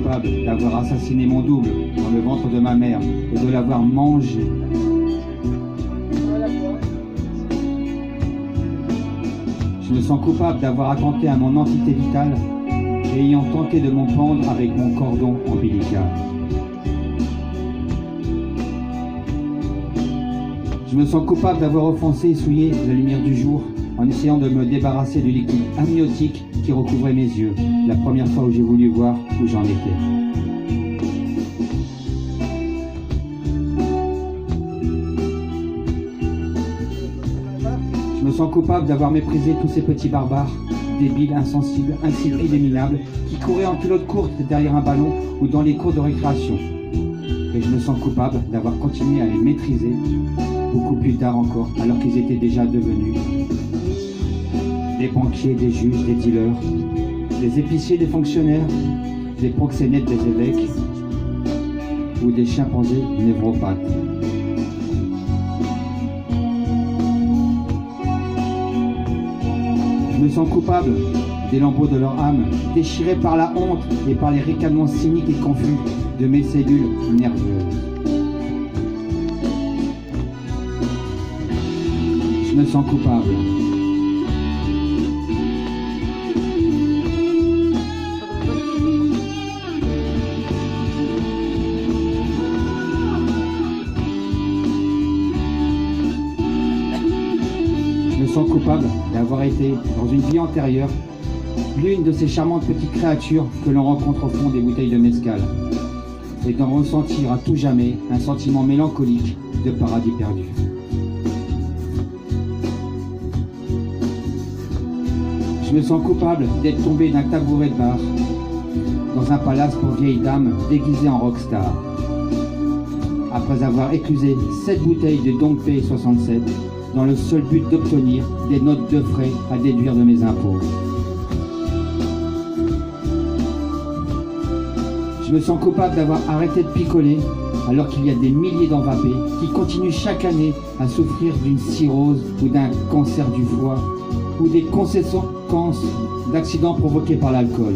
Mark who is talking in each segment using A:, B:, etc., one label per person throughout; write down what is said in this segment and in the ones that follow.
A: coupable d'avoir assassiné mon double dans le ventre de ma mère et de l'avoir mangé. Je me sens coupable d'avoir attenté à mon entité vitale et ayant tenté de m'en pendre avec mon cordon ombilical. Je me sens coupable d'avoir offensé et souillé la lumière du jour en essayant de me débarrasser du liquide amniotique qui recouvrait mes yeux, la première fois où j'ai voulu voir où j'en étais. Je me sens coupable d'avoir méprisé tous ces petits barbares, débiles, insensibles, inciviles et minables, qui couraient en culotte courte derrière un ballon ou dans les cours de récréation. Et je me sens coupable d'avoir continué à les maîtriser beaucoup plus tard encore, alors qu'ils étaient déjà devenus des banquiers, des juges, des dealers, des épiciers, des fonctionnaires, des proxénètes, des évêques ou des chimpanzés névropathes. Je me sens coupable des lambeaux de leur âme, déchirés par la honte et par les ricanements cyniques et confus de mes cellules nerveuses. Je me sens coupable. Je me sens coupable d'avoir été, dans une vie antérieure, l'une de ces charmantes petites créatures que l'on rencontre au fond des bouteilles de mezcal, et d'en ressentir à tout jamais un sentiment mélancolique de paradis perdu. Je me sens coupable d'être tombé d'un tabouret de bar dans un palace pour vieilles dames déguisées en rockstar, après avoir éclusé 7 bouteilles de Dom P 67 dans le seul but d'obtenir des notes de frais à déduire de mes impôts. Je me sens coupable d'avoir arrêté de picoler alors qu'il y a des milliers d'envapés qui continuent chaque année à souffrir d'une cirrhose ou d'un cancer du foie ou des conséquences d'accidents provoqués par l'alcool.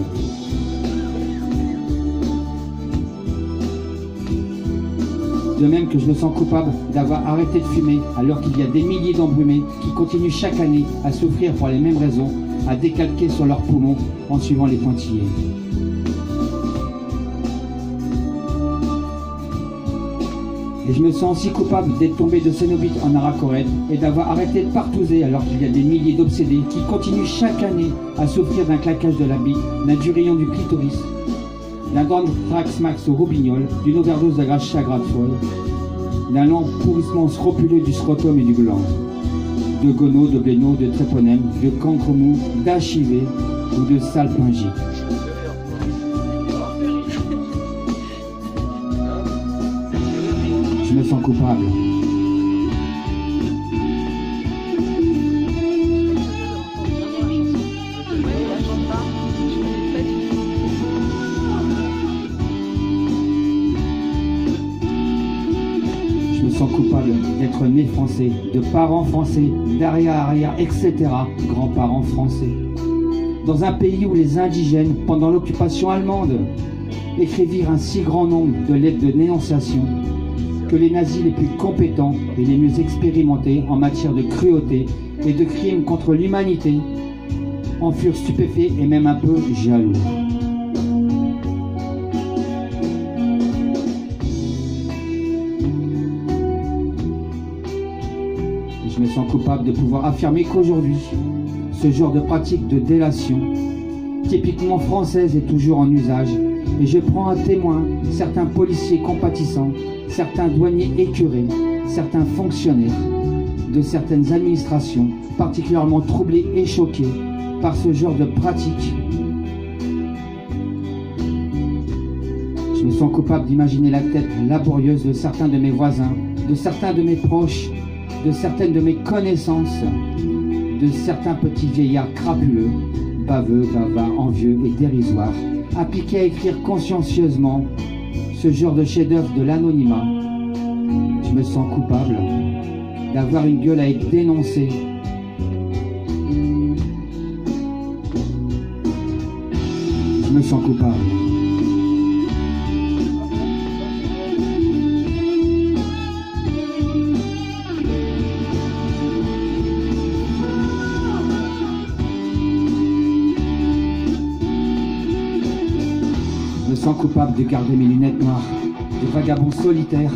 A: De même que je me sens coupable d'avoir arrêté de fumer alors qu'il y a des milliers d'embrumés qui continuent chaque année à souffrir pour les mêmes raisons, à décalquer sur leurs poumons en suivant les pointillés. Et je me sens aussi coupable d'être tombé de cénobite en aracorède et d'avoir arrêté de partouzer alors qu'il y a des milliers d'obsédés qui continuent chaque année à souffrir d'un claquage de la bite, d'un durillon du clitoris, d'un d'anthrax max au robignol, d'une overdose de graisse chagrin de folle, d'un lent pourrissement scrofuleux du scrotum et du gland, de gono, de bléno, de tréponème, de cancre mou, d'HIV ou de salpingie. Je me sens coupable. Je me sens coupable d'être né français, de parents français, d'arrière-arrière, etc., grands-parents français. Dans un pays où les indigènes, pendant l'occupation allemande, écrivirent un si grand nombre de lettres de dénonciation que les nazis les plus compétents et les mieux expérimentés en matière de cruauté et de crimes contre l'humanité en furent stupéfaits et même un peu jaloux. Je me sens coupable de pouvoir affirmer qu'aujourd'hui, ce genre de pratique de délation, typiquement française, est toujours en usage, et je prends à témoin certains policiers compatissants, certains douaniers écœurés, certains fonctionnaires de certaines administrations particulièrement troublés et choqués par ce genre de pratique. Je me sens coupable d'imaginer la tête laborieuse de certains de mes voisins, de certains de mes proches, de certaines de mes connaissances, de certains petits vieillards crapuleux, baveux, bavards, envieux et dérisoires, appliqués à écrire consciencieusement ce genre de chef-d'œuvre de l'anonymat. Je me sens coupable d'avoir une gueule à être dénoncée. Je me sens coupable. sens coupable de garder mes lunettes noires, de vagabond solitaire,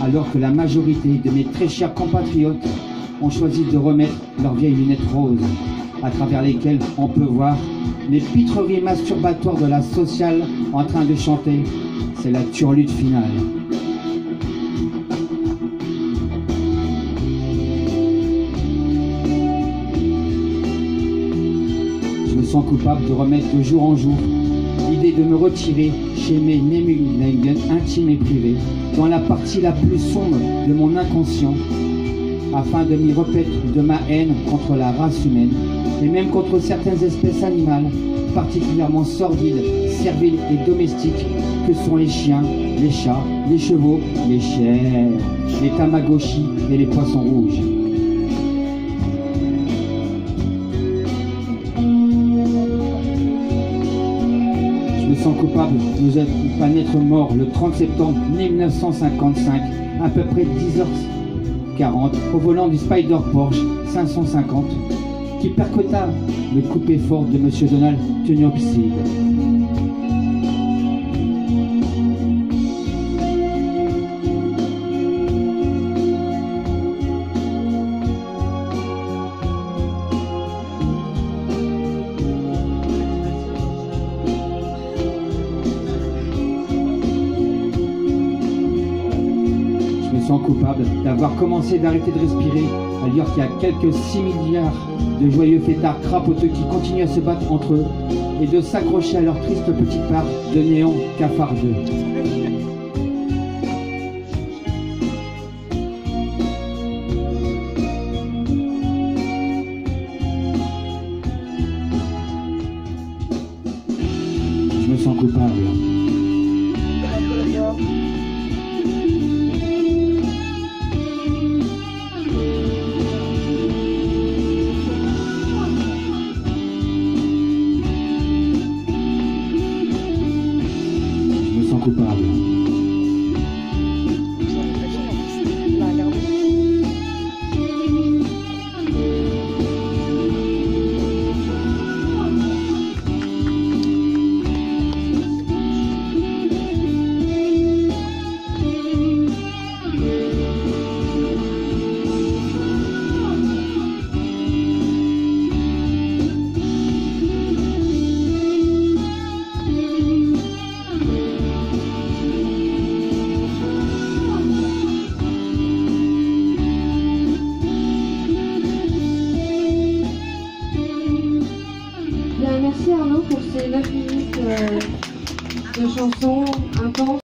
A: alors que la majorité de mes très chers compatriotes ont choisi de remettre leurs vieilles lunettes roses, à travers lesquelles on peut voir les pitreries masturbatoires de la sociale en train de chanter. C'est la turlute finale. Je me sens coupable de remettre de jour en jour l'idée de me retirer chez mes némulungen intimes et privés, dans la partie la plus sombre de mon inconscient, afin de m'y repaître de ma haine contre la race humaine, et même contre certaines espèces animales, particulièrement sordides, serviles et domestiques, que sont les chiens, les chats, les chevaux, les chèvres, les tamagotchis et les poissons rouges. Je me sens coupable de ne pas être mort le 30 septembre 1955, à peu près 10h40, au volant du Spider Porsche 550, qui percuta le coupé-fort de M. Donald Tunopside. Je me sens coupable d'avoir commencé d'arrêter de respirer alors qu'il y a quelques 6 milliards de joyeux fêtards crapoteux qui continuent à se battre entre eux et de s'accrocher à leur triste petite part de néant cafardeux. Je me sens coupable. Je me sens coupable.
B: Merci Arnaud pour ces 9 minutes de chansons intenses.